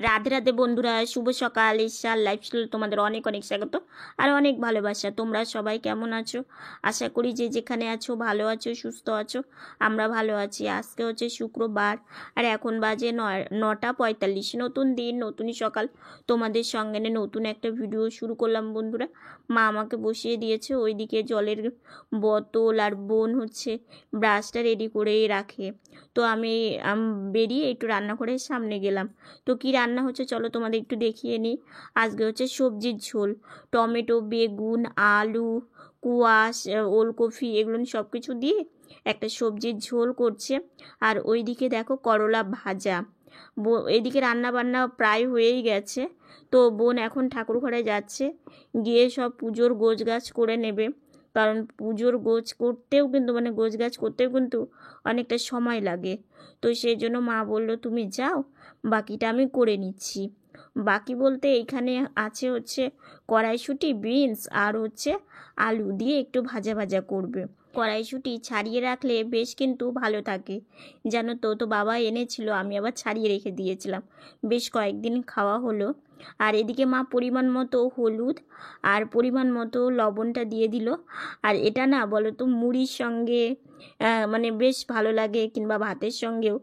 রাধে রাধে বন্ধুরা, শুভ সকাল। ঈশার লাইফস্টাইল তোমাদের অনেক অনেক স্বাগত আর অনেক ভালোবাসা। তোমরা সবাই কেমন আছো? আশা করি যে যেখানে আছো ভালো আছো, সুস্থ আছো। আমরা ভালো আছি। আজকে হচ্ছে শুক্রবার আর এখন বাজে 9:45। নতুন দিন, নতুনই সকাল। তোমাদের সঙ্গে নতুন একটা ভিডিও শুরু করলাম বন্ধুরা। মা আমাকে বসিয়ে দিয়েছে, ওইদিকে জলের বোতল আর বোন হচ্ছে ব্রাশটা রেডি করেই রাখে। তো আমি বেরিয়ে একটু রান্নাঘরের সামনে গেলাম। তো কী রান্না হচ্ছে চলো তোমাদের একটু দেখিয়ে নিই। আজকে হচ্ছে সবজির ঝোল, টমেটো, বেগুন, আলু, কুয়াশ, ওলকপি এগুলো সব কিছু দিয়ে একটা সবজির ঝোল করছে। আর ওইদিকে দেখো করলা ভাজা। এদিকে রান্না বান্না প্রায় হয়েই গেছে। তো বোন এখন ঠাকুর ঘরে যাচ্ছে, গিয়ে সব পুজোর গোছগাছ করে নেবে। কারণ পুজোর গোছ করতেও কিন্তু গোছগাছ করতেও কিন্তু অনেকটা সময় লাগে। তো সেই জন্য মা বললো তুমি যাও, বাকিটা আমি করে নিচ্ছি। বাকি বলতে এখানে আছে হচ্ছে কড়াইশুঁটি, বিনস আর হচ্ছে আলু দিয়ে একটু ভাজা ভাজা করবে। কড়াইশুঁটি ছাড়িয়ে রাখলে বেশ কিন্তু ভালো থাকে, জানো তো। তো বাবা এনেছিল, আমি আবার ছাড়িয়ে রেখে দিয়েছিলাম, বেশ কয়েকদিন খাওয়া হলো। আর এদিকে মা পরিমাণ মতো হলুদ আর পরিমাণ মতো লবণটা দিয়ে দিল। আর এটা না বলো তো মুড়ির সঙ্গে বেশ ভালো লাগে, কিংবা ভাতের সঙ্গেও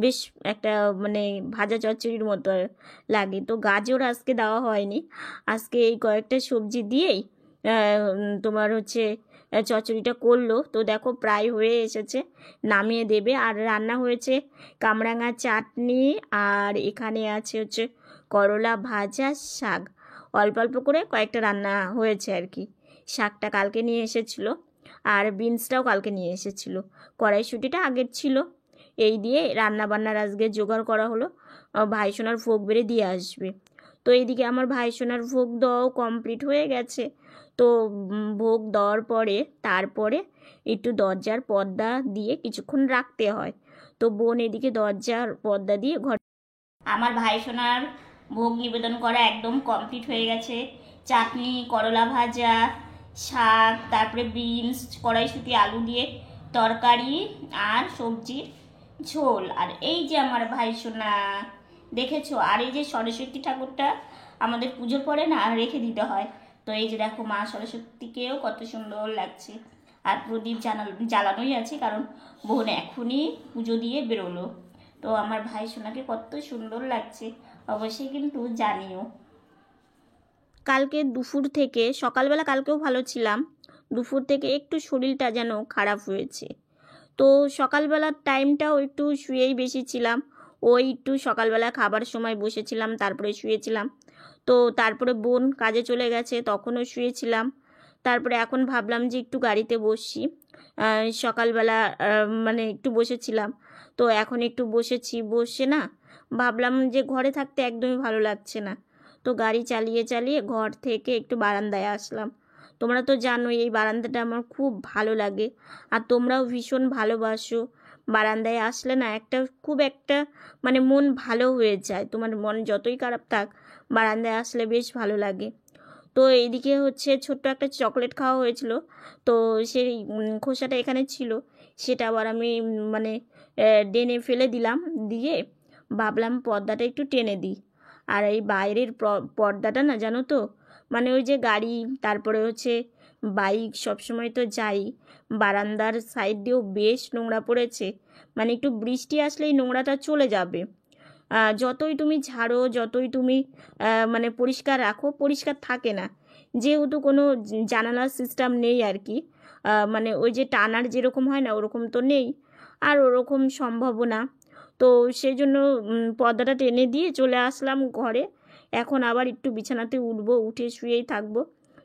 বেশ একটা ভাজা চচ্চড়ির মতো লাগে। তো গাজর আজকে দেওয়া হয়নি, আজকে এই কয়েকটা সবজি দিয়েই তোমার হচ্ছে চচ্চড়িটা করলো। তো দেখো প্রায় হয়ে এসেছে, নামিয়ে দেবে। আর রান্না হয়েছে কামরাঙা চাটনি, আর এখানে আছে হচ্ছে করলা ভাজা, শাক। অল্প অল্প করে কয়েকটা রান্না হয়েছে আর কি। শাকটা কালকে নিয়ে এসেছিলো, আর বিনসটাও কালকে নিয়ে এসেছিলো, কড়াইশুঁটিটা আগের ছিল। এই দিয়ে রান্না বান্নার আজকে জোগাড় করা হলো। ভাইসোনার ভোগ বেড়ে দিয়ে আসবে। তো এইদিকে আমার ভাইসোনার ভোগ দেওয়াও কমপ্লিট হয়ে গেছে। তো ভোগ দেওয়ার পরে তারপরে একটু দরজার পর্দা দিয়ে কিছুক্ষণ রাখতে হয়। তো বোন এদিকে দরজার পর্দা দিয়ে ঘর। আমার ভাইসোনার ভোগ নিবেদন করা একদম কমপ্লিট হয়ে গেছে। চাটনি, করলা ভাজা, শাক, তারপরে বিনস, কড়াইশুঁটি, আলু দিয়ে তরকারি আর সবজির ঝোল। আর এই যে আমার ভাইসোনা দেখেছো। আর এই যে সরস্বতী ঠাকুরটা আমাদের পুজোর পরে না রেখে দিতে হয়। তো এই যে দেখো মা সরস্বতীকেও কত সুন্দর লাগছে। আর প্রদীপ জ্বালানোই আছে, কারণ বোন এখনই পুজো দিয়ে বেরোলো। তো আমার ভাই সোনাকে কত সুন্দর লাগছে অবশ্যই কিন্তু জানিও। কালকে দুপুর থেকে, সকালবেলা কালকেও ভালো ছিলাম, দুপুর থেকে একটু শরীরটা যেন খারাপ হয়েছে। তো সকালবেলার টাইমটাও একটু শুয়েই বেশি ছিলাম। ওই একটু সকালবেলা খাবার সময় বসেছিলাম, তারপরে শুয়েছিলাম। তো তারপরে বোন কাজে চলে গেছে, তখনও শুয়েছিলাম। তারপরে এখন ভাবলাম যে একটু গাড়িতে বসি। সকালবেলা একটু বসেছিলাম, তো এখন একটু বসে না ভাবলাম যে ঘরে থাকতে একদমই ভালো লাগছে না। তো গাড়ি চালিয়ে চালিয়ে ঘর থেকে একটু বারান্দায় আসলাম। তোমরা তো জানোই এই বারান্দাটা আমার খুব ভালো লাগে, আর তোমরাও ভীষণ ভালোবাসো। বারান্দায় আসলে না খুব একটা মন ভালো হয়ে যায়। তোমার মন যতই খারাপ থাক, বারান্দায় আসলে বেশ ভালো লাগে। তো এইদিকে হচ্ছে ছোট্ট একটা চকলেট খাওয়া হয়েছিল, তো সেই খোসাটা এখানে ছিল, সেটা আবার আমি ডেনে ফেলে দিলাম। দিয়ে ভাবলাম পর্দাটা একটু টেনে দিই। আর এই বাইরের পর্দাটা না জানো তো, ওই যে গাড়ি, তারপরে হচ্ছে বাইক সবসময় তো যাই, বারান্দার সাইড দিয়েও বেশ নোংরা পড়েছে। একটু বৃষ্টি আসলেই নোংরাটা চলে যাবে। যতই তুমি ঝাড়ো, যতই তুমি পরিষ্কার রাখো, পরিষ্কার থাকে না, যেহেতু কোনো জানালার সিস্টেম নেই আর কি। ওই যে টানার যেরকম হয় না, ওরকম তো নেই, আর ওরকম সম্ভবও না। তো সেই জন্য পর্দাটা টেনে দিয়ে চলে আসলাম ঘরে। এখন আবার একটু বিছানাতে উঠবো, উঠে শুয়েই থাকবো।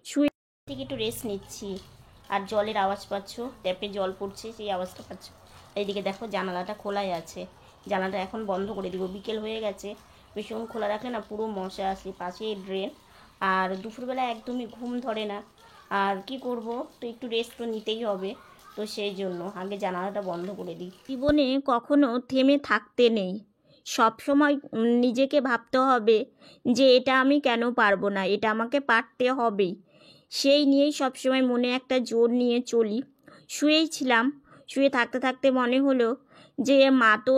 শুয়ে থেকে একটু রেস্ট নিচ্ছি। আর জলের আওয়াজ পাচ্ছ, ট্যাপে জল পড়ছে, সেই আওয়াজটা পাচ্ছ। এইদিকে দেখো জানালাটা খোলাই আছে, জানালাটা এখন বন্ধ করে দিব। বিকেল হয়ে গেছে, ভীষণ খোলা রাখলে না পুরো মশা আসে, পাশেই ড্রেন। আর দুপুরবেলা একদমই ঘুম ধরে না, আর কি করব, তো একটু রেস্ট তো নিতেই হবে। তো সেই জন্য আগে জানালাটা বন্ধ করে দিই। জীবনে কখনো থেমে থাকতে নেই, সব সময় নিজেকে ভাবতে হবে যে এটা আমি কেন পারবো না, এটা আমাকে পারতে হবেই। সেই নিয়েই সবসময় মনে একটা জোর নিয়ে চলি। শুয়ে থাকতে থাকতে মনে হলো যে মা তো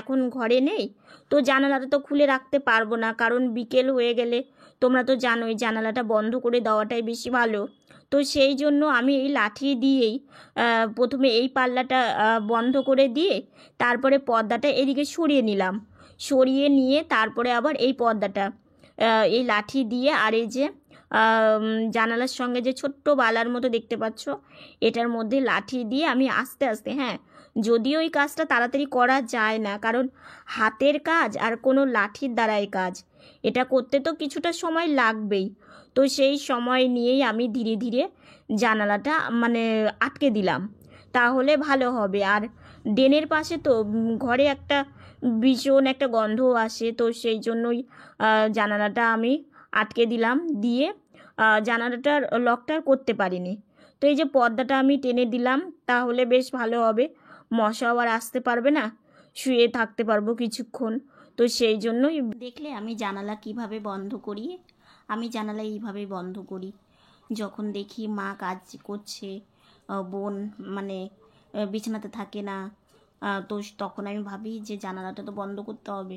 এখন ঘরে নেই, তো জানালাটা তো খুলে রাখতে পারবো না, কারণ বিকেল হয়ে গেলে তোমরা তো জানোই জানালাটা বন্ধ করে দেওয়াটাই বেশি ভালো। তো সেই জন্য আমি এই লাঠি দিয়েই প্রথমে এই পাল্লাটা বন্ধ করে দিয়ে তারপরে পর্দাটা এদিকে সরিয়ে নিলাম। সরিয়ে নিয়ে তারপরে আবার এই পর্দাটা এই লাঠি দিয়ে, আর এই যে জানালার সঙ্গে যে ছোট্ট বালার মতো দেখতে পাচ্ছ, এটার মধ্যে লাঠি দিয়ে আমি আস্তে আস্তে, হ্যাঁ যদিও এই কাজটা তাড়াতাড়ি করা যায় না, কারণ হাতের কাজ আর কোনো লাঠির দ্বারাই কাজ, এটা করতে তো কিছুটা সময় লাগবেই। তো সেই সময় নিয়েই আমি ধীরে ধীরে জানালাটা মানে আটকে দিলাম, তাহলে ভালো হবে। আর ড্রেনের পাশে তো ঘরে একটা ভীষণ একটা গন্ধ আসে, তো সেই জন্যই জানালাটা আমি আটকে দিলাম। দিয়ে জানালাটার লকটা করতে পারিনি, তো এই যে পর্দাটা আমি টেনে দিলাম, তাহলে বেশ ভালো হবে, মশাও আর আসতে পারবে না, শুয়ে থাকতে পারবো কিছুক্ষণ। তো সেই জন্যই দেখলে আমি জানালা কিভাবে বন্ধ করি, আমি জানালা এইভাবেই বন্ধ করি। যখন দেখি মা কাজ করছে, বোন মানে বিছানাতে থাকে না, তো তখন আমি ভাবি যে জানালাটা তো বন্ধ করতে হবে,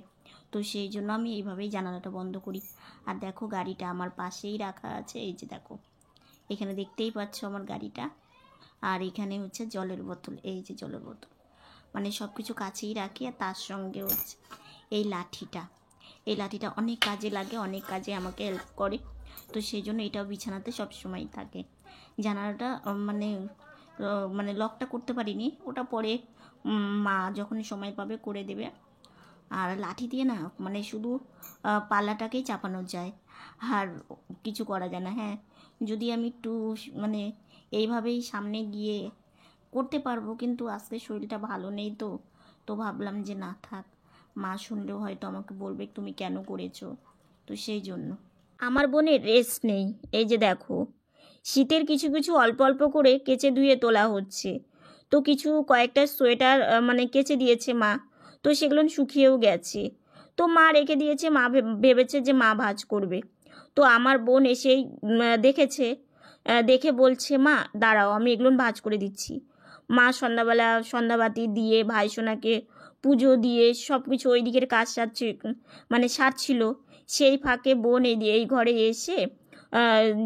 তো সেই জন্য আমি এইভাবেই জানালাটা বন্ধ করি। আর দেখো গাড়িটা আমার পাশেই রাখা আছে, এই যে দেখো এখানে দেখতেই পাচ্ছ আমার গাড়িটা। আর এখানে হচ্ছে জলের বোতল, এই যে জলের বোতল, মানে সব কিছু কাছেই রাখি। আর তার সঙ্গে হচ্ছে এই লাঠিটা, এই লাঠিটা অনেক কাজে লাগে, অনেক কাজে আমাকে হেল্প করে, তো সেই জন্য এটাও বিছানাতে সব সময় থাকে। জানালাটা মানে লকটা করতে পারিনি, ওটা পরে মা যখন সময় পাবে করে দেবে। আর লাঠি দিয়ে না মানে শুধু পাল্লাটাকেই চাপানো যায়, আর কিছু করা যায় না। হ্যাঁ যদি আমি একটু মানে এইভাবেই সামনে গিয়ে করতে পারবো, কিন্তু আজকে শরীরটা ভালো নেই, তো ভাবলাম যে না থাক, মা শুনলেও হয়তো আমাকে বলবে তুমি কেন করেছো, তো সেই জন্য। আমার বোনের রেস্ট নেই, এই যে দেখো শীতের কিছু কিছু অল্প অল্প করে কেচে ধুয়ে তোলা হচ্ছে। তো কিছু কয়েকটা সোয়েটার মানে কেচে দিয়েছে মা, তো সেগুলো শুকিয়েও গেছে, তো মা রেখে দিয়েছে, মা ভেবেছে যে মা ভাঁজ করবে। তো আমার বোন এসেই দেখেছে, দেখে বলছে মা দাঁড়াও আমি এগুলো ভাঁজ করে দিচ্ছি। মা সন্ধ্যাবেলা সন্ধ্যাবাতি দিয়ে ভাইসোনাকে পুজো দিয়ে সব কিছু ওই দিকের কাজ সারছিল। সেই ফাঁকে বোন এই ঘরে এসে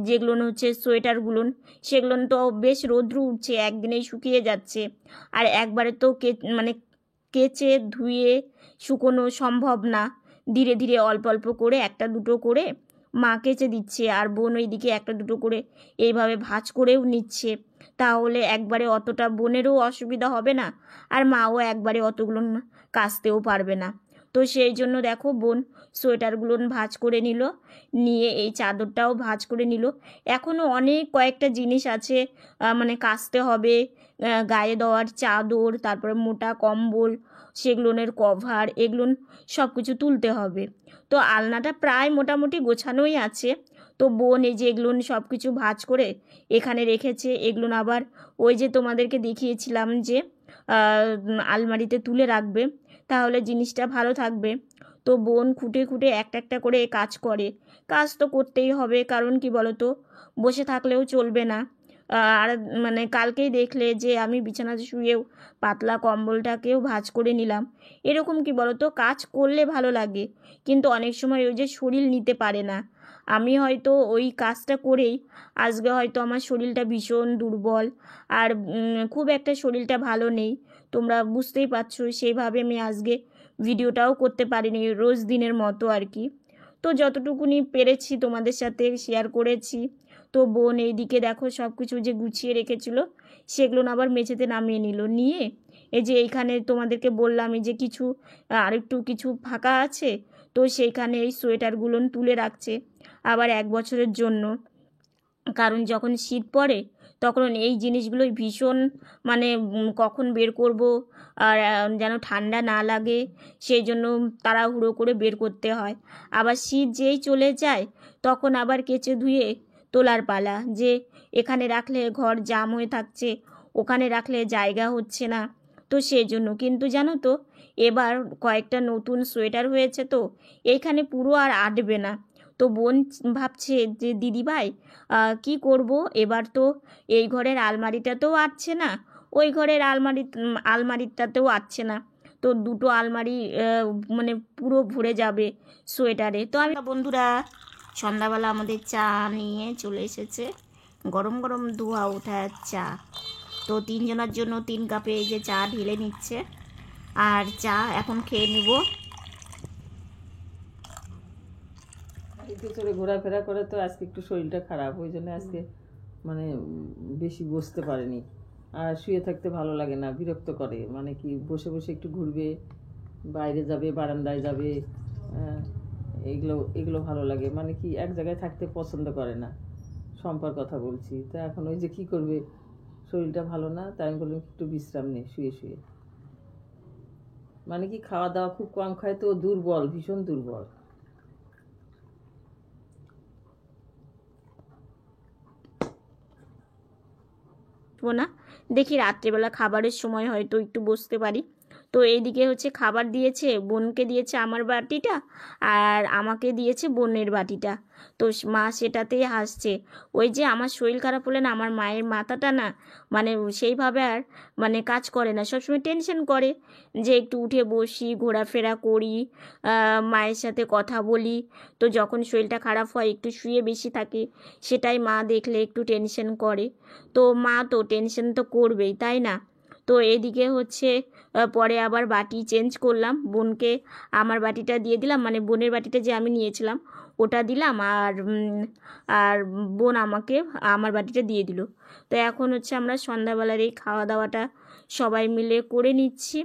যেগুলো হচ্ছে সোয়েটারগুলো, সেগুলো তো বেশ রৌদ্র উঠছে, একদিনেই শুকিয়ে যাচ্ছে, আর একবারে তো কেচে ধুয়ে শুকোনো সম্ভব না। ধীরে ধীরে অল্প অল্প করে একটা দুটো করে মা কেচে দিচ্ছে, আর বোন ওইদিকে একটা দুটো করে এইভাবে ভাঁজ করেও নিচ্ছে, তাহলে একবারে অতটা বোনেরও অসুবিধা হবে না, আর মাও একবারে অতগুলো কাচতেও পারবে না। তো সেই জন্য দেখো বোন সোয়েটারগুলো ভাঁজ করে নিল, নিয়ে এই চাদরটাও ভাঁজ করে নিল। এখনও অনেক কয়েকটা জিনিস আছে মানে কাচতে হবে, গায়ে দেওয়ার চাদর, তারপরে মোটা কম্বল, সেগুলোনের কভার, এগুলো সব কিছু তুলতে হবে। তো আলনাটা প্রায় মোটামুটি গোছানোই আছে। তো বোন এই যে এগুলো সব কিছু ভাঁজ করে এখানে রেখেছে, এগুলো আবার ওই যে তোমাদেরকে দেখিয়েছিলাম যে আলমারিতে তুলে রাখবে, তাহলে জিনিসটা ভালো থাকবে। তো বোন খুঁটে খুঁটে একটা একটা করে কাজ করে, কাজ তো করতেই হবে, কারণ কি বলো তো বসে থাকলেও চলবে না। আর মানে কালকেই দেখলে যে আমি বিছানাতে শুয়েও পাতলা কম্বলটাকেও ভাঁজ করে নিলাম। এরকম কি বলো তো কাজ করলে ভালো লাগে, কিন্তু অনেক সময় ওই যে শরীর নিতে পারে না। আমি হয়তো ওই কাজটা করেই আজকে হয়তো আমার শরীরটা ভীষণ দুর্বল, আর খুব একটা শরীরটা ভালো নেই, তোমরা বুঝতেই পারছো, সেইভাবে আমি আজকে ভিডিওটাও করতে পারিনি রোজ দিনের মতো আর কি। তো যতটুকুনি পেরেছি তোমাদের সাথে শেয়ার করেছি। তো বোন এইদিকে দেখো সব কিছু যে গুছিয়ে রেখেছিল সেগুলো আবার মেঝেতে নামিয়ে নিল, নিয়ে এই যে এইখানে তোমাদেরকে বললাম এই যে কিছু আরেকটু কিছু ফাঁকা আছে, তো সেইখানে এই সোয়েটারগুলো তুলে রাখছে আবার 1 বছরের জন্য, কারণ যখন শীত পড়ে তখন এই জিনিসগুলোই ভীষণ মানে কখন বের করব আর যেন ঠান্ডা না লাগে, সেই জন্য তাড়াহুড়ো করে বের করতে হয়। আবার শীত যেই চলে যায় তখন আবার কেচে ধুয়ে তোলার পালা, যে এখানে রাখলে ঘর জাম হয়ে থাকছে, ওখানে রাখলে জায়গা হচ্ছে না, তো সেই জন্য। কিন্তু জানো তো এবার কয়েকটা নতুন সোয়েটার হয়েছে, তো এইখানে পুরো আর আটবে না। তো বোন ভাবছে যে দিদিভাই কি করব, এবার তো এই ঘরের আলমারিটাতেও আটছে না, ওই ঘরের আলমারিটাতেও আটছে না, তো দুটো আলমারি মানে পুরো ভরে যাবে সোয়েটারে। তো আমি বন্ধুরা সন্ধ্যাবেলা আমাদের চা নিয়ে চলে এসেছে, গরম গরম ধোয়া ওঠা চা। তো 3 জনের জন্য 3 কাপে এই যে চা ঢেলে নিচ্ছে, আর চা এখন খেয়ে নিব। চলে ঘোরাফেরা করে তো আজকে একটু শরীরটা খারাপ, ওই জন্য আজকে মানে বেশি বসতে পারেনি। আর শুয়ে থাকতে ভালো লাগে না, বিরক্ত করে, মানে কি বসে বসে একটু ঘুরবে, বাইরে যাবে, বারান্দায় যাবে, এগুলো এগুলো ভালো লাগে, মানে কি এক জায়গায় থাকতে পছন্দ করে না। সম্পার কথা বলছি, তো এখন ওই যে কী করবে, শরীরটা ভালো না, তাই আমি বললাম একটু বিশ্রাম নেই শুয়ে শুয়ে। মানে কি খাওয়া দাওয়া খুব কম খায় তো, দুর্বল, ভীষণ দুর্বল। না, দেখি রাত্রেবেলা খাবারের সময় হয়তো একটু বসতে পারি। তো এইদিকে হচ্ছে খাবার দিয়েছে, বোনকে দিয়েছে আমার বাটিটা, আর আমাকে দিয়েছে বোনের বাটিটা। তো মা সেটাতেই হাসছে। ওই যে আমার শরীর খারাপ হলে না, আমার মায়ের মাথাটা না মানে সেইভাবে আর মানে কাজ করে না, সবসময় টেনশন করে যে একটু উঠে বসি, ঘোরাফেরা করি, মায়ের সাথে কথা বলি। তো যখন শরীরটা খারাপ হয় একটু শুয়ে বেশি থাকি, সেটাই মা দেখলে একটু টেনশন করে। তো মা তো টেনশন তো করবেই, তাই না? তো এদিকে হচ্ছে পরে আবার বাটি চেঞ্জ করলাম, বোনকে আমার বাটিটা দিয়ে দিলাম, মানে বোনের বাটিটা যে আমি নিয়েছিলাম ওটা দিলাম, আর বোন আমাকে আমার বাটিটা দিয়ে দিল। তো এখন হচ্ছে আমরা সন্ধ্যাবেলার এই খাওয়া দাওয়াটা সবাই মিলে করে নিচ্ছি।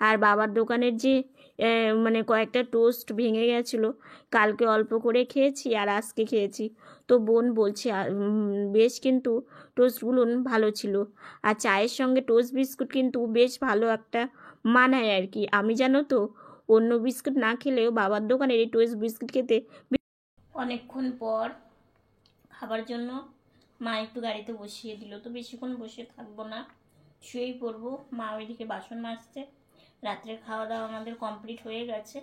আর বাবার দোকানের যে মানে কয়েকটা টোস্ট ভেঙে গেছিলো, কালকে অল্প করে খেয়েছি আর আজকে খেয়েছি। তো বোন বলছে বেশ কিন্তু টোস্টগুলো ভালো ছিল, আর চায়ের সঙ্গে টোস্ট বিস্কুট কিন্তু বেশ ভালো একটা মানায় আর কি। আমি জানো তো অন্য বিস্কুট না খেলেও বাবার দোকানের এই টোস্ট বিস্কুট খেতে। অনেকক্ষণ পর খাবার জন্য মা একটু গাড়িতে বসিয়ে দিল, তো বেশিক্ষণ বসে থাকবো না, শুয়েই পড়বো। মা ওইদিকে বাসন মাজছে, রাত্রের খাওয়া দাওয়া আমাদের কমপ্লিট হয়ে গেছে,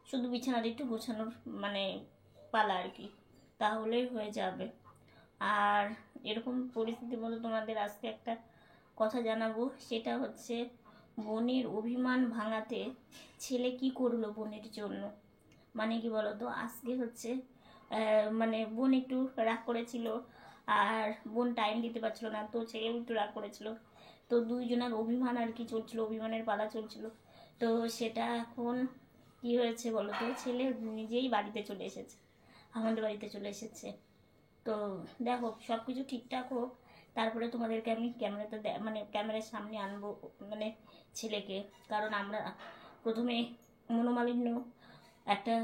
শুধু বিছানাটা একটু গোছানোর মানে পালা আর কি, তাহলেই হয়ে যাবে। আর এরকম পরিস্থিতির মধ্যে তোমাদের আজকে একটা কথা জানাবো, সেটা হচ্ছে বোনের অভিমান ভাঙাতে ছেলে কি করলো বোনের জন্য। মানে কি বলতো, আজকে হচ্ছে মানে বোন একটু রাগ করেছিল, আর বোন টাইম দিতে পারছিল না, তো ছেলেও একটু রাগ করেছিল। তো দুইজনের অভিমান আর কি চলছিল, অভিমানের পালা চলছিল। তো সেটা এখন কি হয়েছে বলো তো, ছেলে নিজেই বাড়িতে চলে এসেছে, আমাদের বাড়িতে চলে এসেছে। তো দেখো সব কিছু ঠিকঠাক হোক, তারপরে তোমাদেরকে আমি ক্যামেরাতে মানে ক্যামেরার সামনে আনবো মানে ছেলেকে। কারণ আমরা প্রথমে মনোমালিন্য একটা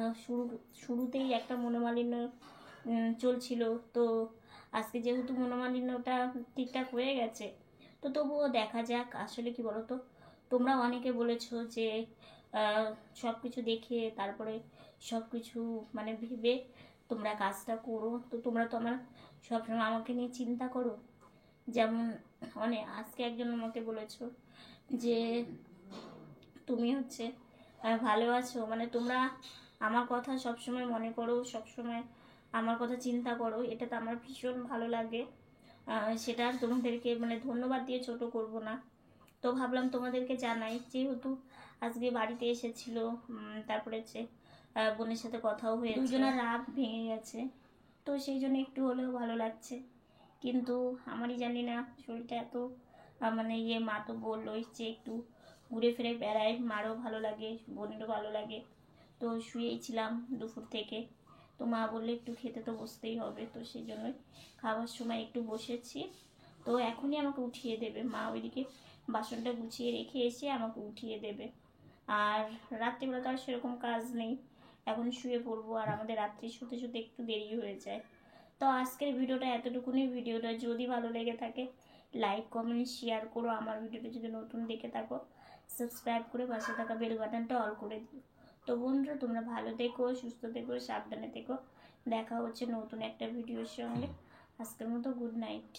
শুরুতেই একটা মনোমালিন্য চলছিল। তো আজকে যেহেতু মনোমালিন্যটা ঠিকঠাক হয়ে গেছে, তো তবুও দেখা যাক। আসলে কি বলো তো, তোমরা অনেকে বলেছো যে সব কিছু দেখে তারপরে সব কিছু মানে ভেবে তোমরা কাজটা করো। তো তোমরা তো আমার সবসময় আমাকে নিয়ে চিন্তা করো। যেমন আজকে একজন আমাকে বলেছো যে তুমি হচ্ছে ভালো আছো, মানে তোমরা আমার কথা সবসময় মনে করো, সবসময় আমার কথা চিন্তা করো, এটা তো আমার ভীষণ ভালো লাগে। সেটা তোমাদেরকে মানে ধন্যবাদ দিয়ে ছোট করব না। তো ভাবলাম তোমাদেরকে জানাই, যেহেতু আজকে বাড়িতে এসেছিল, তারপরে হচ্ছে বোনের সাথে কথাও হয়েছে, দুজনের রাগ ভেঙে গেছে, তো সেই জন্য একটু হলেও ভালো লাগছে। কিন্তু আমারই জানি না শরীরটা এত মানে মা তো বললোই যে একটু ঘুরে ফিরে বেড়ায়, মারও ভালো লাগে, বোনেরও ভালো লাগে। তো শুয়েই ছিলাম দুপুর থেকে, তো মা বললে একটু খেতে তো বসতেই হবে, তো সেই জন্যই খাওয়ার সময় একটু বসেছি। তো এখনই আমাকে উঠিয়ে দেবে মা, ওইদিকে বাসনটা গুছিয়ে রেখে এসে আমাকে উঠিয়ে দেবে। আর রাত্রিবেলা তো আর সেরকম কাজ নেই, এখন শুয়ে পড়বো, আর আমাদের রাত্রি শুতে শুতে একটু দেরি হয়ে যায়। তো আজকের ভিডিওটা এতটুকুনি। ভিডিওটা যদি ভালো লেগে থাকে লাইক কমেন্ট শেয়ার করো, আমার ভিডিওটা যদি নতুন দেখে থাকো সাবস্ক্রাইব করে পাশে থাকা বেল বাটনটা অল করে দিও। তো বন্ধুরা তোমরা ভালো থেকো, সুস্থ থেকো, সাবধানে থেকো, দেখা হচ্ছে নতুন একটা ভিডিওর সঙ্গে। আজকের মতো গুড নাইট।